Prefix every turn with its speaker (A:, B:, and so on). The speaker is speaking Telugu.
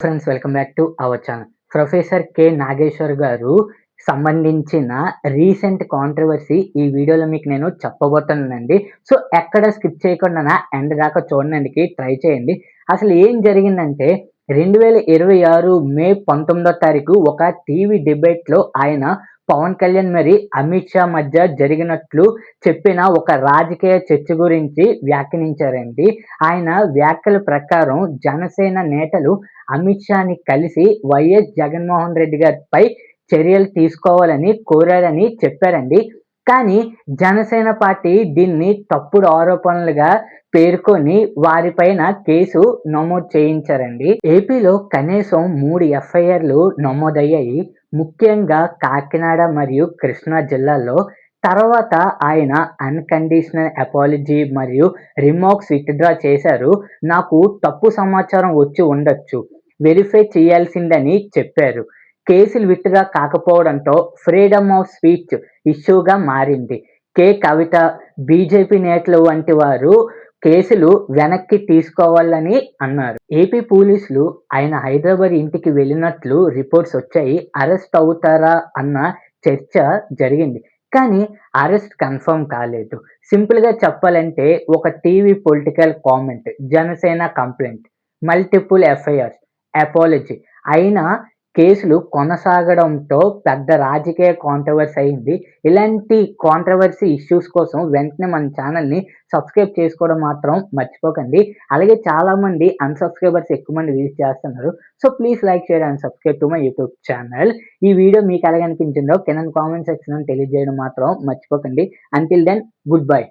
A: Friends, welcome back to our channel. Professor K Nageswar garu సంబంధించిన రీసెంట్ కాంట్రవర్సీ ఈ వీడియోలో మీకు నేను చెప్పబోతున్నానండి. సో ఎక్కడ స్కిప్ చేయకుండా ఎండ్ దాకా చూడడానికి ట్రై చేయండి. అసలు ఏం జరిగిందంటే 2026 మే 19వ తారీఖు ఒక టీవీ డిబేట్లో ఆయన పవన్ కళ్యాణ్ మరి అమిత్ షా మధ్య జరిగినట్లు చెప్పిన ఒక రాజకీయ చర్చ గురించి వ్యాఖ్యానించారండి. ఆయన వ్యాఖ్యల ప్రకారం జనసేన నేతలు అమిత్ షాని కలిసి వైఎస్ జగన్మోహన్ రెడ్డి గారిపై చర్యలు తీసుకోవాలని కోరారని చెప్పారండి. కానీ జనసేన పార్టీ దీన్ని తప్పుడు ఆరోపణలుగా పేర్కొని వారిపైన కేసు నమోదు చేయించారండి. ఏపీలో కనీసం 3 ఎఫ్ఐఆర్లు నమోదయ్యాయి. ముఖ్యంగా కాకినాడ మరియు కృష్ణా జిల్లాల్లో. తర్వాత ఆయన అన్‌కండిషనల్ అపాలజీ మరియు రిమార్క్స్ విత్‌డ్రా చేశారు. నాకు తప్పు సమాచారం వచ్చి ఉండొచ్చు, వెరిఫై చేయాల్సిందని చెప్పారు. కేసులు విత్‌డ్రా కాకపోవడంతో ఫ్రీడమ్ ఆఫ్ స్పీచ్ ఇష్యూగా మారింది. కవిత, బీజేపీ నేతలు వంటి వారు కేసులు వెనక్కి తీసుకోవాలని అన్నారు. ఏపీ పోలీసులు ఆయన హైదరాబాద్ ఇంటికి వెళ్ళినట్లు రిపోర్ట్స్ వచ్చాయి. అరెస్ట్ అవుతారా అన్న చర్చ జరిగింది. కానీ అరెస్ట్ కన్ఫర్మ్ కాలేదు. సింపుల్‌గా చెప్పాలంటే ఒక TV political comment, Janasena complaint, multiple FIRs, apology అయినా కేసులు కొనసాగడంతో పెద్ద రాజకీయ కాంట్రవర్సీ అయింది. ఇలాంటి కాంట్రవర్సీ ఇష్యూస్ కోసం వెంటనే మన ఛానల్‌ని సబ్స్క్రైబ్ చేసుకోవడం మాత్రం మర్చిపోకండి. అలాగే చాలామంది అన్‌సబ్స్క్రైబర్స్ ఎక్కువ మంది విజిట్ చేస్తున్నారు. So please like, share and subscribe to my YouTube channel. ఈ వీడియో మీకు ఎలాగనిపించిందో కింద కామెంట్ సెక్షన్‌లో తెలియజేయడం మాత్రం మర్చిపోకండి. Until then good by.